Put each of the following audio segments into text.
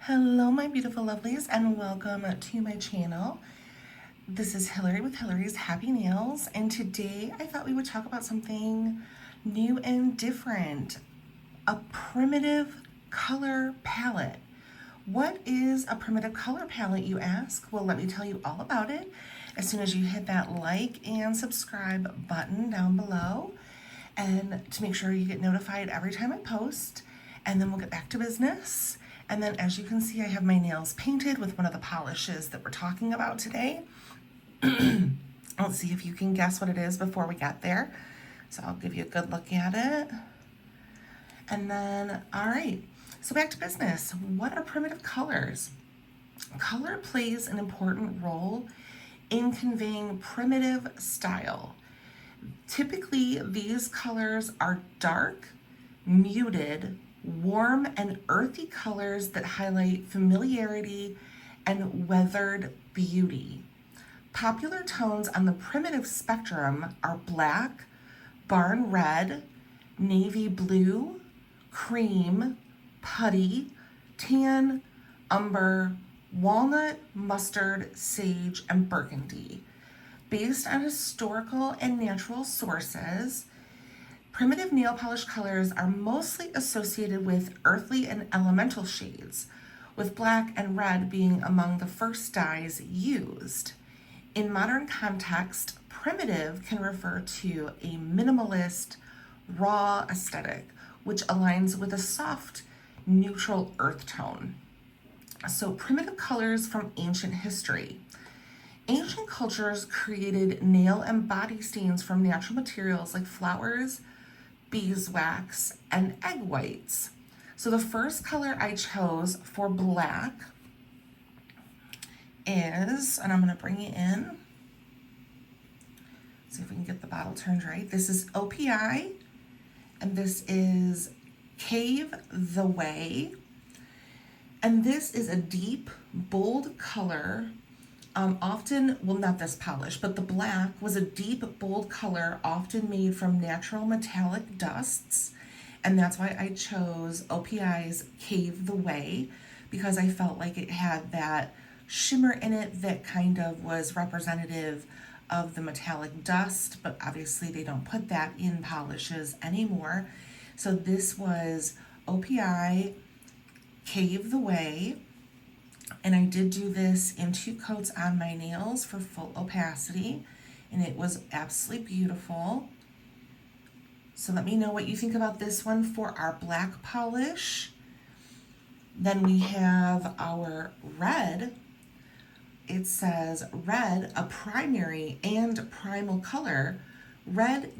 Hello, my beautiful lovelies, and welcome to my channel. This is Hillary with Hillary's Happy Nails, and today I thought we would talk about something new and different, a primitive color palette. What is a primitive color palette, you ask? Well, let me tell you all about it as soon as you hit that like and subscribe button down below, and to make sure you get notified every time I post, and then we'll get back to business. And then, as you can see, I have my nails painted with one of the polishes that we're talking about today. Let's see if you can guess what it is before we get there. So I'll give you a good look at it. And then, all right, so back to business. What are primitive colors? Color plays an important role in conveying primitive style. Typically, these colors are dark, muted, warm, and earthy colors that highlight familiarity and weathered beauty. Popular tones on the primitive spectrum are black, barn red, navy blue, cream, putty, tan, umber, walnut, mustard, sage, and burgundy. Based on historical and natural sources, primitive nail polish colors are mostly associated with earthly and elemental shades, with black and red being among the first dyes used. In modern context, primitive can refer to a minimalist, raw aesthetic, which aligns with a soft, neutral earth tone. So, primitive colors from ancient history. Ancient cultures created nail and body stains from natural materials like flowers, beeswax, and egg whites. So the first color I chose for black is, and I'm going to bring it in, see if we can get the bottle turned right. This is OPI, and this is Cave the Way. And this is a deep, bold color. Often, well, not this polish, but the black was a deep, bold color, often made from natural metallic dusts. And that's why I chose OPI's Cave the Way, because I felt like it had that shimmer in it that kind of was representative of the metallic dust, but obviously they don't put that in polishes anymore. So this was OPI Cave the Way. And I did do this in 2 coats on my nails for full opacity, and it was absolutely beautiful. So let me know what you think about this one for our black polish. Then we have our red. It says red, a primary and primal color. Red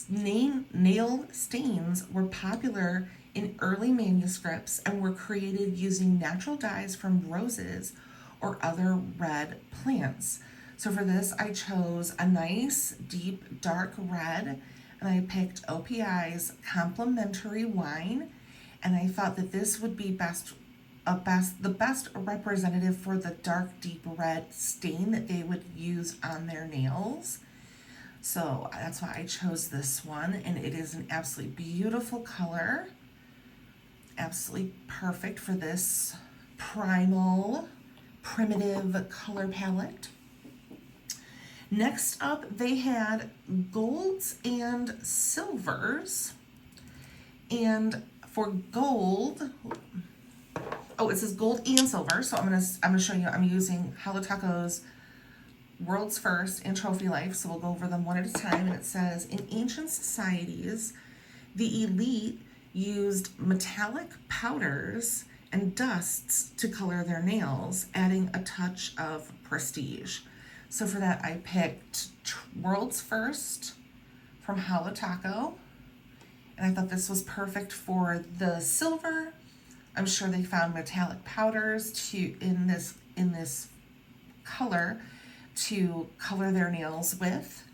nail stains were popular in early manuscripts and were created using natural dyes from roses or other red plants. So for this, I chose a nice, deep, dark red, and I picked OPI's Complimentary Wine, and I thought that this would be the best representative for the dark, deep red stain that they would use on their nails. So that's why I chose this one, and it is an absolutely beautiful color. Absolutely perfect for this primal, primitive color palette. Next up, they had golds and silvers. And for gold, oh, it says gold and silver. So I'm gonna show you. I'm using Halo Taco's World's First and Trophy Life. So we'll go over them one at a time. And it says, in ancient societies, the elite used metallic powders and dusts to color their nails, adding a touch of prestige. So for that, I picked World's First from Halo Taco, and I thought this was perfect for the silver. I'm sure they found metallic powders in this color to color their nails with.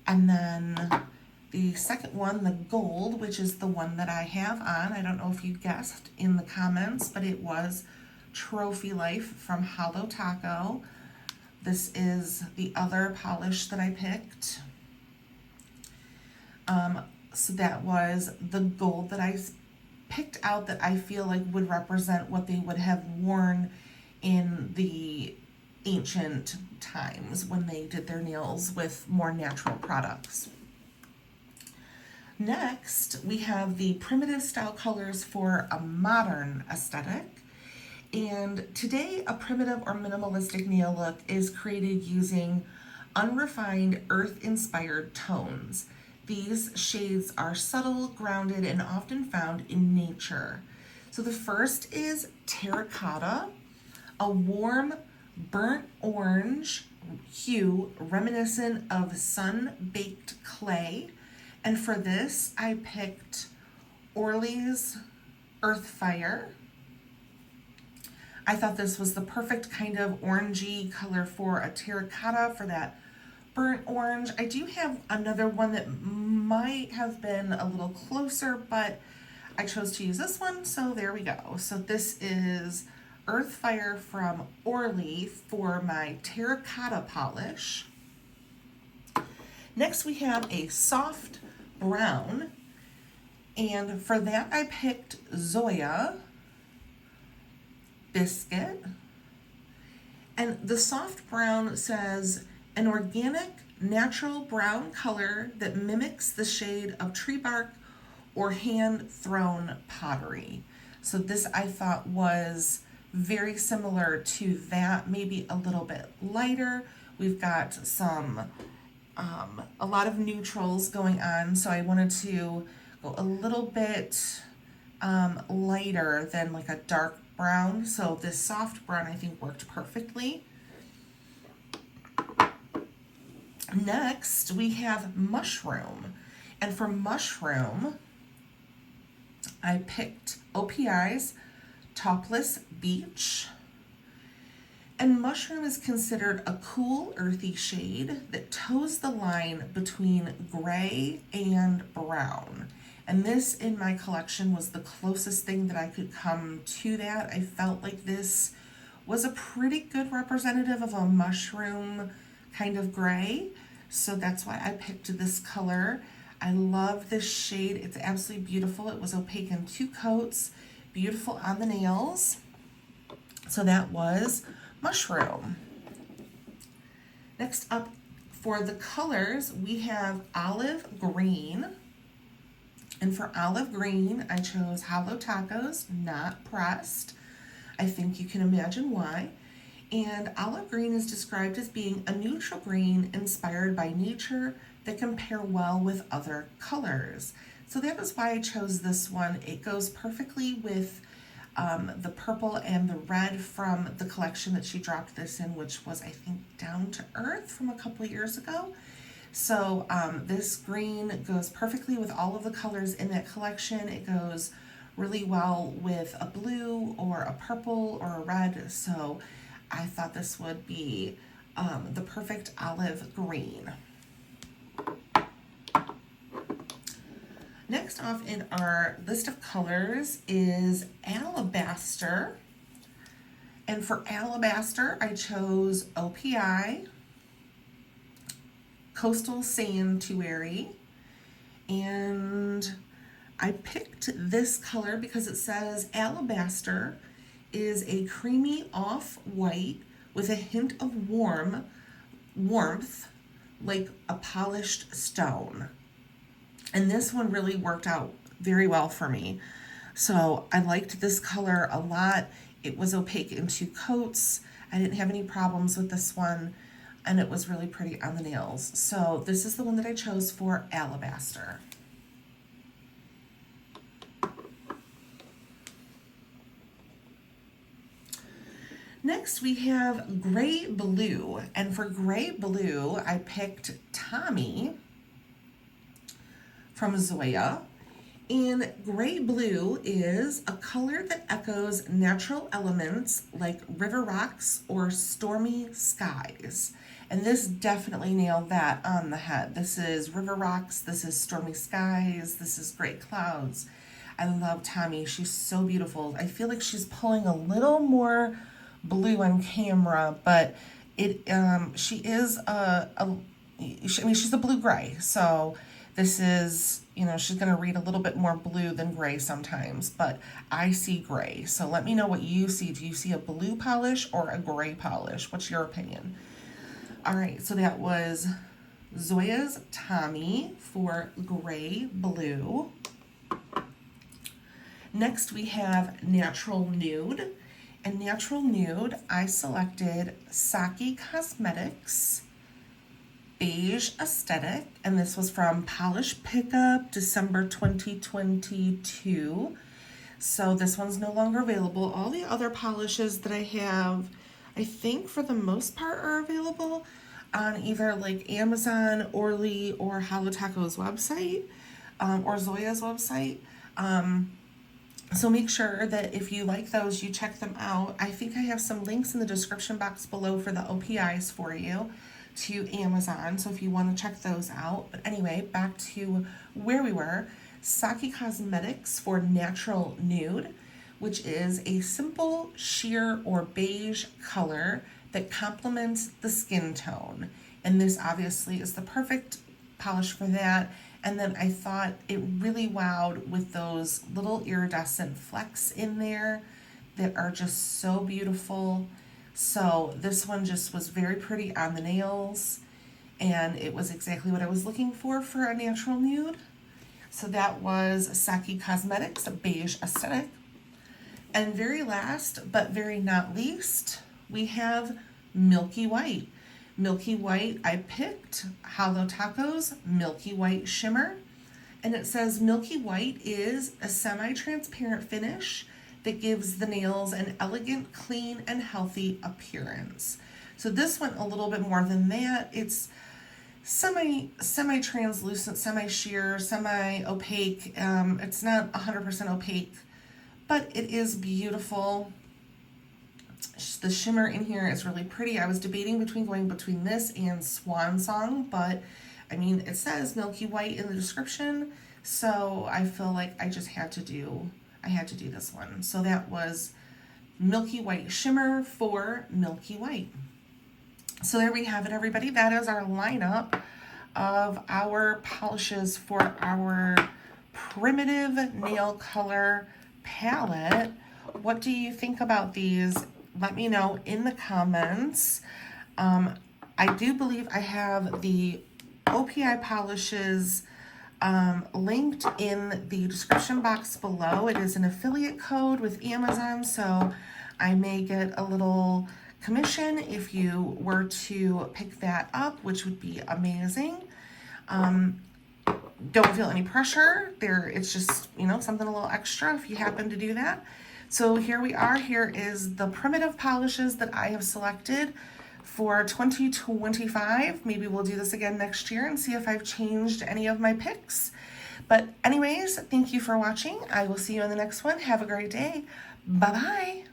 And then the second one, the gold, which is the one that I have on. I don't know if you guessed in the comments, but it was Trophy Life from Halo Taco. This is the other polish that I picked. So that was the gold that I picked out that I feel like would represent what they would have worn in the ancient times when they did their nails with more natural products. Next, we have the primitive style colors for a modern aesthetic. And today, a primitive or minimalistic nail look is created using unrefined earth-inspired tones. These shades are subtle, grounded, and often found in nature. So the first is terracotta, a warm burnt orange hue reminiscent of sun-baked clay. And for this, I picked Orly's Earthfire. I thought this was the perfect kind of orangey color for a terracotta for that burnt orange. I do have another one that might have been a little closer, but I chose to use this one, so there we go. So this is Earthfire from Orly for my terracotta polish. Next we have a soft brown, and for that I picked Zoya Biscuit. And the soft brown says an organic, natural brown color that mimics the shade of tree bark or hand-thrown pottery. So this I thought was very similar to that, maybe a little bit lighter. We've got some a lot of neutrals going on, so I wanted to go a little bit lighter than like a dark brown. So this soft brown I think worked perfectly. Next we have mushroom, and for mushroom I picked OPI's Topless Beach. And mushroom is considered a cool, earthy shade that toes the line between gray and brown. And this in my collection was the closest thing that I could come to that. I felt like this was a pretty good representative of a mushroom kind of gray. So that's why I picked this color. I love this shade. It's absolutely beautiful. It was opaque in 2 coats. Beautiful on the nails. So that was mushroom. Next up for the colors, we have olive green. And for olive green, I chose Hollow Tacos, not pressed. I think you can imagine why. And olive green is described as being a neutral green inspired by nature that can pair well with other colors. So that is why I chose this one. It goes perfectly with the purple and the red from the collection that she dropped this in, which was, I think, Down to Earth from a couple years ago. So this green goes perfectly with all of the colors in that collection. It goes really well with a blue or a purple or a red. So I thought this would be the perfect olive green. Next off in our list of colors is Alabaster. And for Alabaster, I chose OPI, Coastal Sanctuary, and I picked this color because it says Alabaster is a creamy off-white with a hint of warmth, like a polished stone. And this one really worked out very well for me. So I liked this color a lot. It was opaque in 2 coats. I didn't have any problems with this one, and it was really pretty on the nails. So this is the one that I chose for Alabaster. Next we have Gray Blue, and for Gray Blue I picked Tommy from Zoya. And gray blue is a color that echoes natural elements like river rocks or stormy skies. And this definitely nailed that on the head. This is river rocks, this is stormy skies, this is gray clouds. I love Tommy, she's so beautiful. I feel like she's pulling a little more blue on camera, but she is she's a blue gray, so This is, you know, she's going to read a little bit more blue than gray sometimes, but I see gray. So let me know what you see. Do you see a blue polish or a gray polish? What's your opinion? All right, so that was Zoya's Tommy for gray blue. Next we have Natural Nude. And Natural Nude, I selected Saki Cosmetics Beige Aesthetic, and this was from Polish Pickup, December 2022. So this one's no longer available. All the other polishes that I have, I think for the most part are available on either like Amazon, Orly, or Hello Taco's website, or Zoya's website. So make sure that if you like those, you check them out. I think I have some links in the description box below for the OPIs for you to Amazon, so if you want to check those out. But anyway, back to where we were. Saki Cosmetics for Natural Nude, which is a simple sheer or beige color that complements the skin tone. And this obviously is the perfect polish for that. And then I thought it really wowed with those little iridescent flecks in there that are just so beautiful. So this one just was very pretty on the nails, and it was exactly what I was looking for a natural nude. So that was Saki Cosmetics, a beige aesthetic. And very last, but very not least, we have Milky White. Milky White, I picked Hello Taco's Milky White Shimmer. And it says Milky White is a semi-transparent finish that gives the nails an elegant, clean, and healthy appearance. So this went a little bit more than that. It's semi-translucent, semi-sheer, semi-opaque. It's not 100% opaque, but it is beautiful. The shimmer in here is really pretty. I was debating between going between this and Swan Song, but I mean, it says Milky White in the description, so I feel like I just had to do this one. So that was Milky White Shimmer for Milky White. So there we have it, everybody. That is our lineup of our polishes for our primitive nail color palette. What do you think about these? Let me know in the comments. I do believe I have the OPI polishes linked in the description box below. It is an affiliate code with Amazon, so I may get a little commission if you were to pick that up, which would be amazing. Don't feel any pressure there. It's just, you know, something a little extra if you happen to do that. So here we are. Here is the primitive polishes that I have selected for 2025. Maybe we'll do this again next year and see if I've changed any of my picks. But anyways, thank you for watching. I will see you in the next one. Have a great day. Bye-bye.